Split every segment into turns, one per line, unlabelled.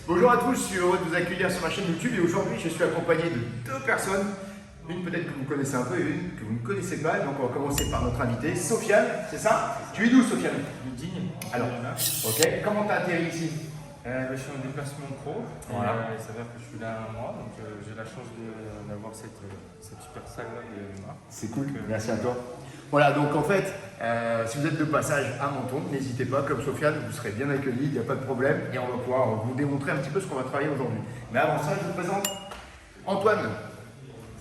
Bonjour à tous, je suis heureux de vous accueillir sur ma chaîne YouTube et aujourd'hui je suis accompagné de deux personnes. Une peut-être que vous connaissez un peu et une que vous ne connaissez pas. Donc on va commencer par notre invité, Sofiane, c'est ça? Tu es d'où, Sofiane?
De Digne.
Alors, ok, comment tu as atterri ici?
Je suis en déplacement pro.
Voilà.
Il s'avère que je suis là un mois, donc j'ai la chance d'avoir cette super salle là de moi.
C'est cool, merci à toi. Voilà, donc en fait, si vous êtes de passage à Menton, n'hésitez pas, comme Sofiane, vous serez bien accueillis, il n'y a pas de problème et on va pouvoir vous démontrer un petit peu ce qu'on va travailler aujourd'hui. Mais avant ça, je vous présente Antoine.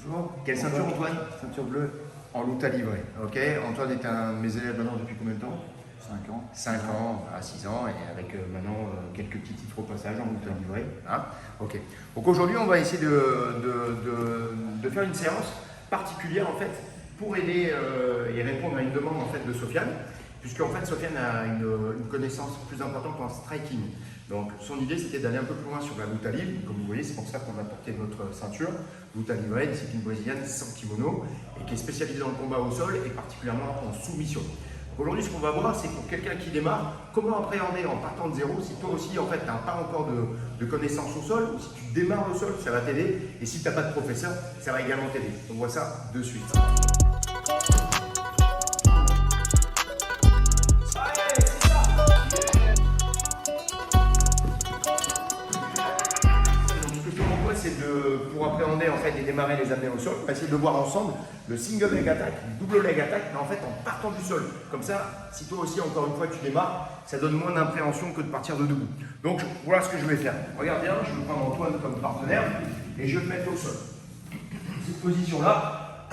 Bonjour. Quelle ceinture, Antoine?
Ceinture bleue.
En loup à livrer. Ok, Antoine est un de mes élèves maintenant depuis combien de temps?
5 ans.
5 ans à 6 ans et avec maintenant quelques petits titres au passage en loup à livrer. Hein, ok. Donc aujourd'hui, on va essayer de faire une séance particulière en fait pour aider et répondre à une demande en fait de Sofiane, puisqu'en fait Sofiane a une connaissance plus importante en striking. Donc son idée c'était d'aller un peu plus loin sur la lutte à livre. Comme vous voyez, c'est pour ça qu'on a porté notre ceinture lutte à livrer, une discipline brésilienne sans kimono et qui est spécialisée dans le combat au sol et particulièrement en soumission. Aujourd'hui, ce qu'on va voir, c'est pour quelqu'un qui démarre, comment appréhender en partant de zéro, si toi aussi, en fait, tu n'as pas encore de connaissances au sol, ou si tu démarres le sol, ça va t'aider, et si tu n'as pas de professeur, ça va également t'aider. On voit ça de suite. Pour appréhender en fait et démarrer les amener au sol, on va essayer de voir ensemble le single leg attack, le double leg attack, mais en fait en partant du sol. Comme ça, si toi aussi encore une fois tu démarres, ça donne moins d'impréhension que de partir de debout. Donc voilà ce que je vais faire. Regarde bien, je vais prendre Antoine comme partenaire et je vais me mettre au sol. Cette position-là,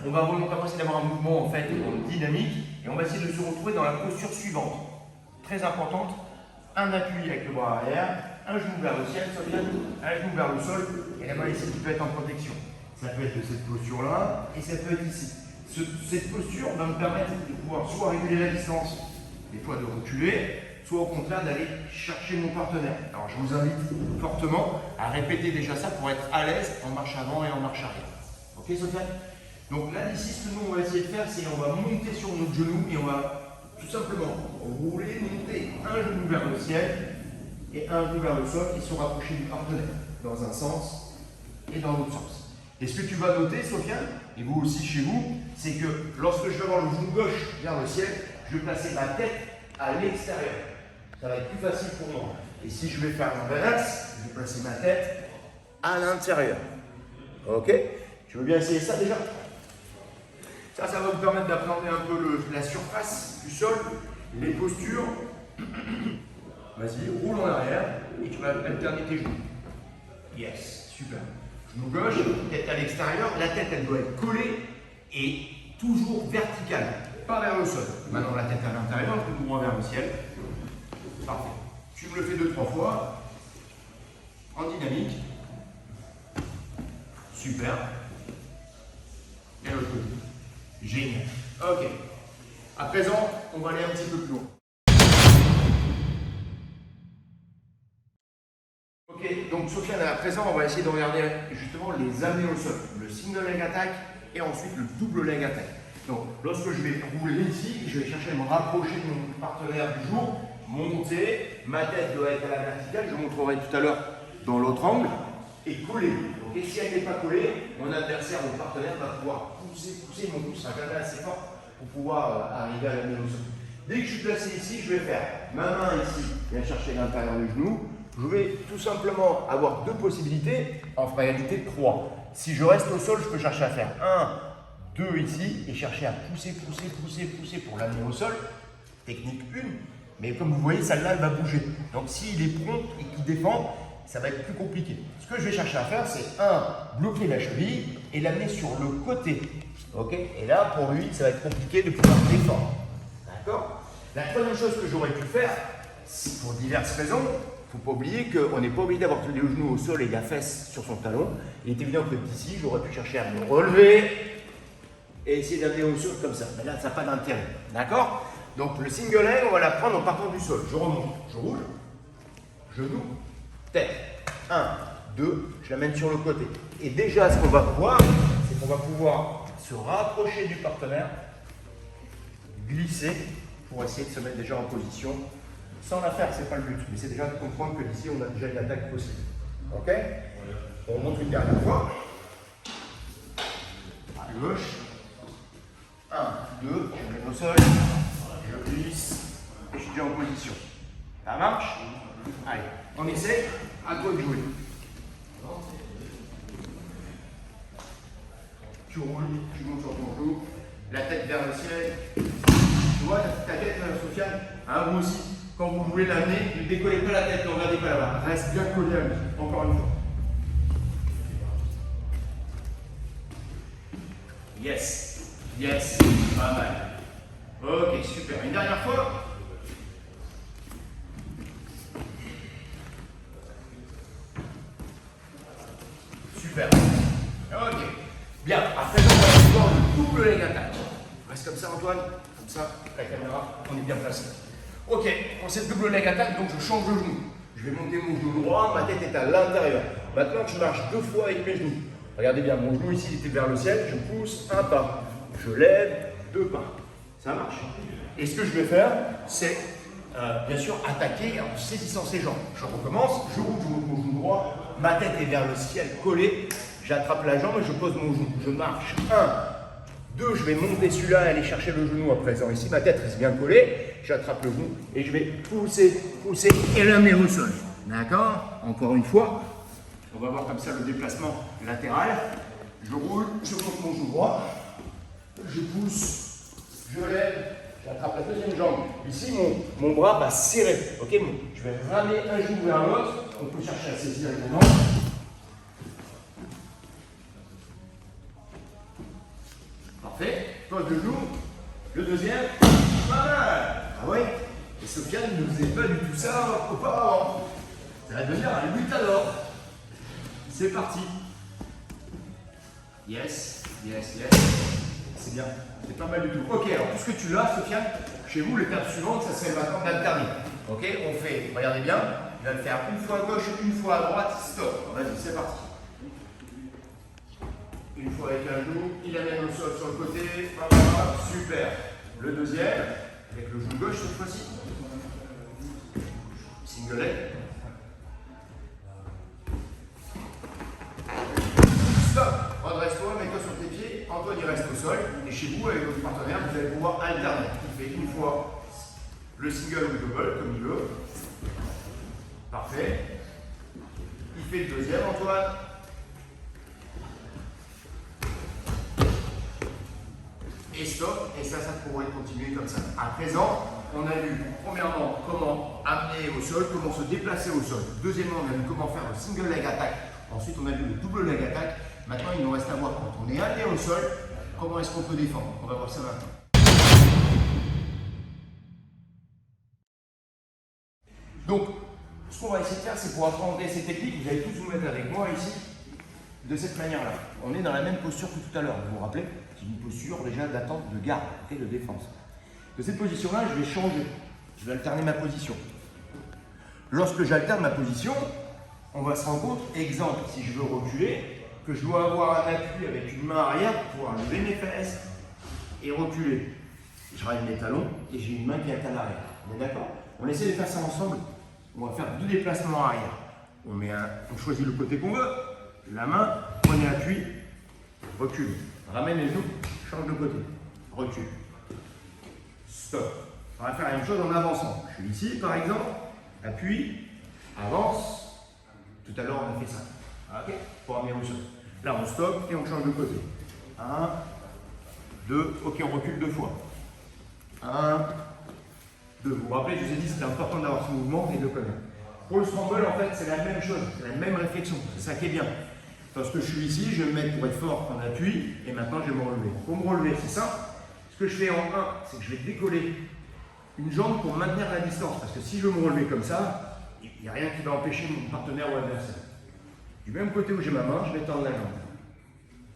on va essayer d'avoir un mouvement en fait dynamique et on va essayer de se retrouver dans la posture suivante. Très importante, un appui avec le bras arrière, un genou vers le ciel, un genou vers le sol, et la main ici qui peut être en protection. Ça peut être de cette posture-là, et ça peut être ici. Cette posture va me permettre de pouvoir soit réguler la distance, des fois de reculer, soit au contraire d'aller chercher mon partenaire. Alors je vous invite fortement à répéter déjà ça pour être à l'aise en marche avant et en marche arrière. Ok Sofiane? Donc là d'ici, ce que nous on va essayer de faire, c'est on va monter sur notre genou et on va tout simplement rouler, monter un genou vers le ciel, et un genou vers le sol qui sont rapprochés du partenaire, dans un sens et dans l'autre sens. Et ce que tu vas noter, Sofiane, et vous aussi chez vous, c'est que lorsque je vais avoir le genou gauche vers le ciel, je vais placer ma tête à l'extérieur. Ça va être plus facile pour moi. Et si je vais faire l'inverse, je vais placer ma tête à l'intérieur. Ok? Tu veux bien essayer ça déjà? Ça va vous permettre d'appréhender un peu la surface du sol, les postures. Vas-y, roule en arrière et tu vas alterner tes genoux. Yes, super. Genou gauche, tête à l'extérieur. La tête, elle doit être collée et toujours verticale, pas vers le sol. Maintenant, la tête à l'intérieur, le genou droit vers le ciel. Parfait. Tu me le fais 2-3 fois en dynamique. Super. Et l'autre côté. Génial. Ok. À présent, on va aller un petit peu plus loin. Ok, donc Sofiane à présent, on va essayer de regarder justement les amener au sol, le single leg attack et ensuite le double leg attack. Donc lorsque je vais rouler ici, je vais chercher à me rapprocher de mon partenaire du jour, monter, ma tête doit être à la verticale, je montrerai tout à l'heure dans l'autre angle, et coller. Donc, et si elle n'est pas collée, mon adversaire, mon partenaire va pouvoir pousser, mon pouce sera jamais assez fort pour pouvoir arriver à l'amener au sol. Dès que je suis placé ici, je vais faire ma main ici, viens chercher l'intérieur du genou. Je vais tout simplement avoir deux possibilités, en réalité 3. Si je reste au sol, je peux chercher à faire 1, 2 ici et chercher à pousser pour l'amener au sol. Technique 1, mais comme vous voyez, celle-là, elle va bouger. Donc s'il est prompt et qu'il défend, ça va être plus compliqué. Ce que je vais chercher à faire, c'est 1, bloquer la cheville et l'amener sur le côté. Ok? Et là, pour lui, ça va être compliqué de pouvoir défendre. D'accord? La troisième chose que j'aurais pu faire, pour diverses raisons, il ne faut pas oublier qu'on n'est pas obligé d'avoir les genoux au sol et la fesse sur son talon. Il est évident que d'ici, j'aurais pu chercher à me relever et essayer d'amener au sol comme ça. Mais là, ça n'a pas d'intérêt. D'accord? Donc le single leg, on va la prendre en partant du sol. Je remonte, je roule, genou, tête. 1, 2, je l'amène sur le côté. Et déjà, ce qu'on va voir, c'est qu'on va pouvoir se rapprocher du partenaire, glisser pour essayer de se mettre déjà en position sans la faire, c'est pas le but. Mais c'est déjà de comprendre que d'ici, on a déjà une attaque possible. Ok? On monte une dernière fois. À gauche. 1, 2, je mets au sol. Je glisse. Et je suis déjà en position. Ça marche? Allez, on essaie. À toi de jouer. Tu roules, tu montes sur ton genou, la tête vers le ciel. Tu vois, ta tête, Sofiane, hein, vous aussi, quand vous voulez l'amener, ne décollez pas la tête, ne regardez pas là-bas. Reste bien collé à lui, encore une fois. Yes, yes, pas mal. Ok, super. Une dernière fois. Super. Ok. Bien. Après, on va voir le double leg attack. Reste comme ça, Antoine. Comme ça, la caméra, on est bien placé. Ok. Pour cette double leg attack, donc je change de genou. Je vais monter mon genou droit, ma tête est à l'intérieur. Maintenant, je marche 2 fois avec mes genoux. Regardez bien, mon genou ici, il était vers le ciel. Je pousse un pas. Je lève 2 pas. Ça marche. Et ce que je vais faire, c'est bien sûr attaquer en saisissant ses jambes. Je recommence, je roule mon genou droit, ma tête est vers le ciel collée, j'attrape la jambe et je pose mon genou. Je marche 1, 2, je vais monter celui-là et aller chercher le genou à présent. Ici, ma tête reste bien collée, j'attrape le genou et je vais pousser, pousser et l'amener au sol. D'accord? Encore une fois, on va voir comme ça le déplacement latéral. Je roule, je monte mon genou droit, je pousse, je lève. J'attrape la deuxième jambe. Ici, mon bras va serrer. Ok, je vais ramener un genou vers l'autre. On peut chercher à saisir évidemment. Parfait. Pose le genou. Le deuxième. Pas mal. Ah ouais? Et Sofiane ne faisait pas du tout ça auparavant. Ça va devenir un luttador. C'est parti. Yes, yes, yes. C'est bien. C'est pas mal du tout. Ok, alors puisque tu l'as, Sofiane, chez vous, l'étape suivante, ça serait maintenant d'alterner. Ok, on fait, regardez bien, il va le faire une fois à gauche, une fois à droite, stop. Vas-y, c'est parti. Une fois avec un genou, il amène au sol sur le côté, super. Le deuxième, avec le genou gauche cette fois-ci. Single leg. Stop. Redresse-toi, mets-toi sur tes pieds, Antoine il reste au sol, et chez vous, avec votre partenaire, vous allez pouvoir alterner. Il fait une fois le single ou le double, comme il veut. Parfait. Il fait le deuxième, Antoine. Et stop, et ça pourrait continuer comme ça. À présent, on a vu, premièrement, comment amener au sol, comment se déplacer au sol. Deuxièmement, on a vu comment faire le single leg attack. Ensuite, on a vu le double leg attack. Maintenant, il nous reste à voir quand on est amené au sol, comment est-ce qu'on peut défendre. On va voir ça maintenant. Donc, ce qu'on va essayer de faire, c'est pour apprendre ces techniques, vous allez tous vous mettre avec moi ici, de cette manière-là. On est dans la même posture que tout à l'heure, vous vous rappelez? C'est une posture déjà d'attente, de garde, okay, de défense. De cette position-là, je vais changer. Je vais alterner ma position. Lorsque j'alterne ma position, on va se rendre compte, exemple, si je veux reculer, que je dois avoir un appui avec une main arrière pour pouvoir lever mes fesses et reculer. Je ramène mes talons et j'ai une main qui est à l'arrière. On est d'accord? On essaie de faire ça ensemble. On va faire 2 déplacements arrière. On choisit le côté qu'on veut. La main, prenez appui, recule. Ramène les genoux, change de côté. Recule. Stop. On va faire la même chose en avançant. Je suis ici par exemple, appui, avance. Tout à l'heure on a fait ça. Ok? Pour amener au sol. Là on stoppe et on change de côté. 1, 2, ok on recule 2 fois. 1, 2. Vous vous rappelez, je vous ai dit c'était important d'avoir ce mouvement et de connaître. Pour le scramble en fait c'est la même chose, c'est la même réflexion, c'est ça qui est bien. Parce que je suis ici, je vais me mettre pour être fort en appui et maintenant je vais me relever. Pour me relever, c'est ça. Ce que je fais en 1, c'est que je vais décoller une jambe pour maintenir la distance. Parce que si je veux me relever comme ça, il n'y a rien qui va empêcher mon partenaire ou adversaire. Du même côté où j'ai ma main, je vais tendre la jambe.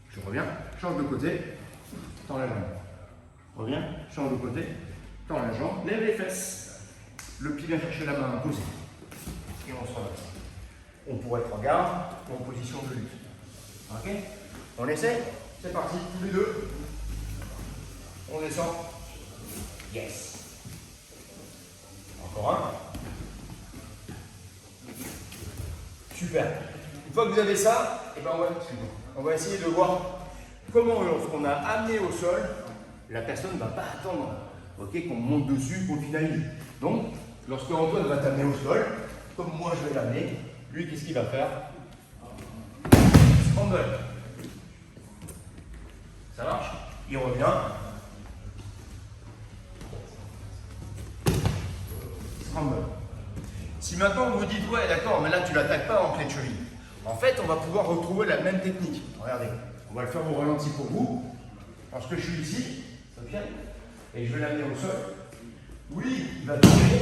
Je reviens, change de côté, tends la jambe. Reviens, change de côté, tends la jambe, lève les fesses. Le pied vient chercher la main posée. Et on se relève. On pourrait être en garde ou en position de lutte. Ok? On essaie? C'est parti, tous les deux. On descend. Yes. Encore un. Super. Une fois que vous avez ça, eh ben on va essayer de voir comment, lorsqu'on a amené au sol, la personne ne va pas attendre qu'on monte dessus, qu'on finalise. Donc, lorsque Antoine va t'amener au sol, comme moi je vais l'amener, lui, qu'est-ce qu'il va faire? Scramble. Ça marche? Il revient. Scramble. Si maintenant vous vous dites, ouais d'accord, mais là tu l'attaques pas en clé de cheville. En fait, on va pouvoir retrouver la même technique. Regardez, on va le faire au ralenti pour vous. Lorsque je suis ici, Sofiane, et je vais l'amener au sol. Oui, il va tomber.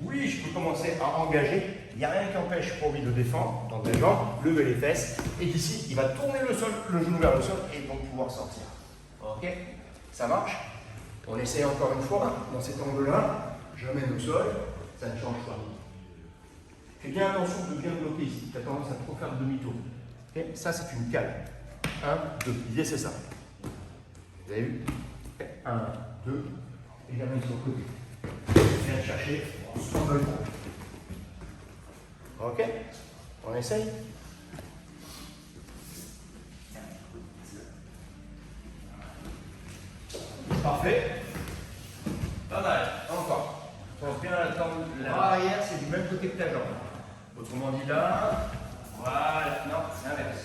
Oui, je peux commencer à engager. Il n'y a rien qui empêche pour lui de défendre, d'engageant, lever les fesses. Et d'ici, il va tourner le sol, le genou vers le sol, et donc pouvoir sortir. Ok? Ça marche? On essaye encore une fois, dans cet angle-là. J'amène au sol, ça ne change pas. Fais bien attention de bien bloquer ici. Tu as tendance à trop faire demi-tour. Okay. Ça, c'est une cale. 1, 2. L'idée, c'est ça. Vous avez vu? 1, 2. Et j'amène sur le côté. Je viens chercher. On se tremble. Ok? On essaye? Parfait. Pas mal. Encore. Pense bien attendre. Le bras arrière, c'est du même côté que ta jambe. Autrement dit là, voilà, non, c'est l'inverse.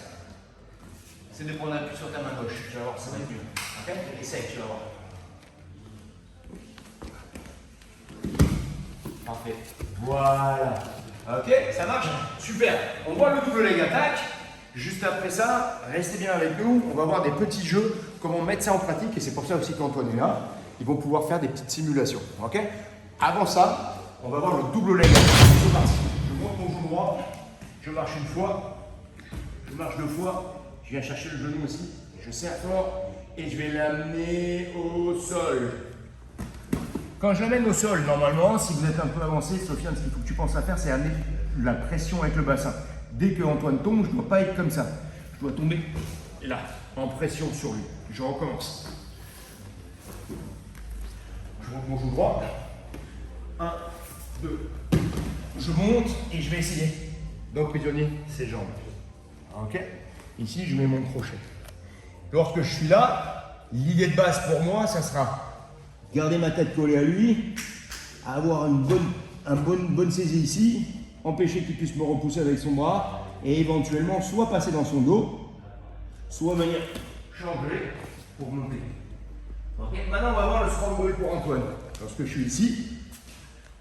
C'est de prendre appui sur ta main gauche, tu vas voir, ça va être mieux. Ok? Essaye, tu vas voir. Parfait. Voilà. Ok, ça marche? Super. On voit le double leg attack. Juste après ça, restez bien avec nous. On va voir des petits jeux, comment mettre ça en pratique. Et c'est pour ça aussi qu'Antoine est là. Ils vont pouvoir faire des petites simulations. Ok? Avant ça, on va voir le double leg attack. C'est parti. Je monte mon genou droit, je marche une fois, je marche deux fois, je viens chercher le genou aussi, je serre fort et je vais l'amener au sol. Quand je l'amène au sol, normalement, si vous êtes un peu avancé, Sofiane, ce qu'il faut que tu penses à faire, c'est amener la pression avec le bassin. Dès que Antoine tombe, je ne dois pas être comme ça. Je dois tomber là, en pression sur lui. Je recommence. Je monte mon genou droit. 1, 2. Je monte et je vais essayer d'emprisonner ses jambes. Ok? Ici, je mets mon crochet. Lorsque je suis là, l'idée de base pour moi, ça sera garder ma tête collée à lui, avoir une bonne saisie ici, empêcher qu'il puisse me repousser avec son bras et éventuellement soit passer dans son dos, soit venir changer pour monter. Ok? Maintenant, on va voir le scramble pour Antoine. Lorsque je suis ici,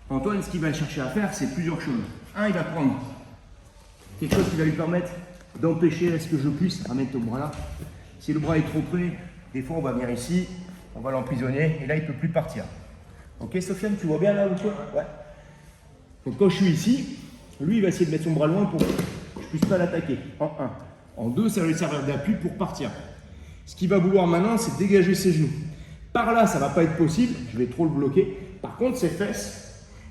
Antoine, ce qu'il va chercher à faire, c'est plusieurs choses. Un, il va prendre quelque chose qui va lui permettre d'empêcher à ce que je puisse mettre ton bras là. Si le bras est trop près, des fois on va venir ici, on va l'emprisonner et là il ne peut plus partir. Ok Sofiane, tu vois bien là où toi? Ouais. Donc quand je suis ici, lui il va essayer de mettre son bras loin pour que je ne puisse pas l'attaquer. En 1. En 2, ça va lui servir d'appui pour partir. Ce qu'il va vouloir maintenant, c'est dégager ses genoux. Par là, ça ne va pas être possible, je vais trop le bloquer. Par contre, ses fesses,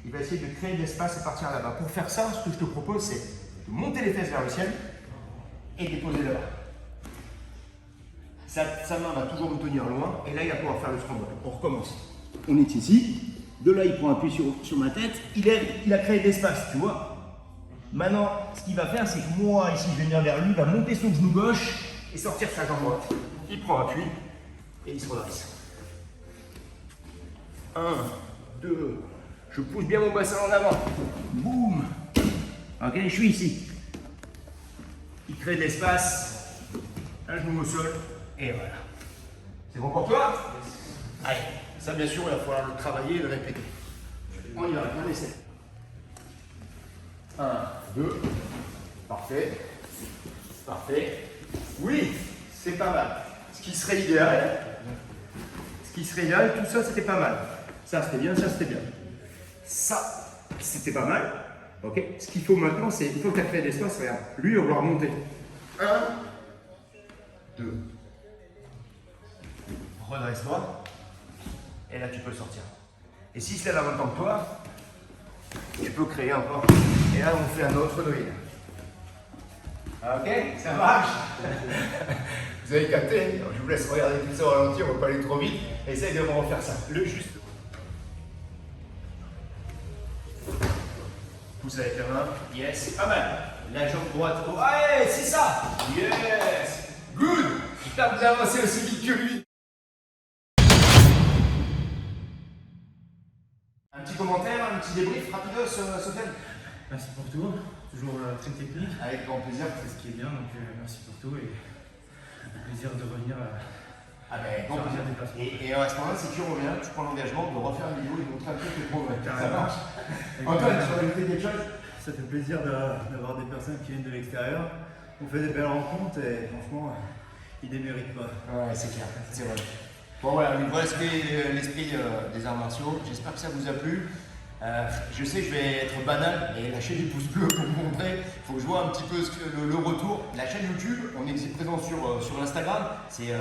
il va essayer de créer de l'espace et partir là-bas. Pour faire ça, ce que je te propose, c'est de monter les fesses vers le ciel et déposer là-bas. Sa main va toujours me tenir loin et là, il va pouvoir faire le scramble. On recommence. On est ici. De là, il prend appui sur ma tête. Il a créé de l'espace, tu vois. Maintenant, ce qu'il va faire, c'est que moi, ici, je vais venir vers lui, il va monter son genou gauche et sortir sa jambe droite. Il prend appui et il se redresse. 1, 2, je pousse bien mon bassin en avant. Boum. Ok, je suis ici. Il crée de l'espace. Un genou au sol. Et voilà. C'est bon pour toi? Allez, ça bien sûr, il va falloir le travailler et le répéter. On y va, on essaie. 1, 2. Parfait. Parfait. Oui, c'est pas mal. Ce qui serait idéal, tout ça, c'était pas mal. Ça, c'était bien, ça, c'était bien. Ça, c'était pas mal. Ok. Ce qu'il faut maintenant, c'est il faut que tu aies créé l'espace. Regarde. Lui, on va remonter. 1, 2. Redresse-toi. Et là, tu peux sortir. Et si c'est la même temps que toi, tu peux créer encore. Et là, on fait un autre noyau. Ok, ça marche. Vous avez capté? Je vous laisse regarder tout ça au ralenti, on ne va pas aller trop vite. Essaye de me refaire ça. Le juste. Pousse avec la main. Yes, pas mal. la jambe droite. Oh, ouais, c'est ça. Yes. Good. Putain, vous avancez aussi vite que lui. Un petit commentaire, un petit débrief rapidos, Sofiane.
Merci pour tout, toujours très technique.
Avec grand plaisir.
C'est ce qui est bien, donc merci pour tout et plaisir de revenir
Ah ben, grand plaisir. Et à ce moment-là, si tu reviens, tu prends l'engagement de refaire une vidéo et de montrer un peu tes progrès. Ça marche. Antoine, tu veux ajouter quelque chose?
Ça fait plaisir d'avoir des personnes qui viennent de l'extérieur. On fait des belles rencontres et franchement, ils ne déméritent pas.
Ouais, c'est clair, c'est vrai. Bon voilà, voilà l'esprit des arts martiaux. J'espère que ça vous a plu. Je sais que je vais être banal, mais lâchez des pouces bleus pour vous montrer. Il faut que je vois un petit peu le retour. La chaîne YouTube, on est présent sur Instagram. C'est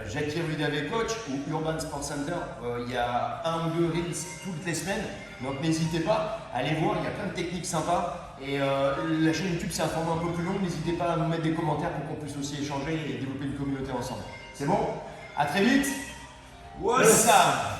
Jackie Rudavé Coach ou Urban Sport Center. Il y a 1 ou 2 reels toutes les semaines. Donc n'hésitez pas, allez voir, il y a plein de techniques sympas. Et la chaîne YouTube, c'est un format un peu plus long. N'hésitez pas à nous mettre des commentaires pour qu'on puisse aussi échanger et développer une communauté ensemble. C'est bon? À très vite. What's up?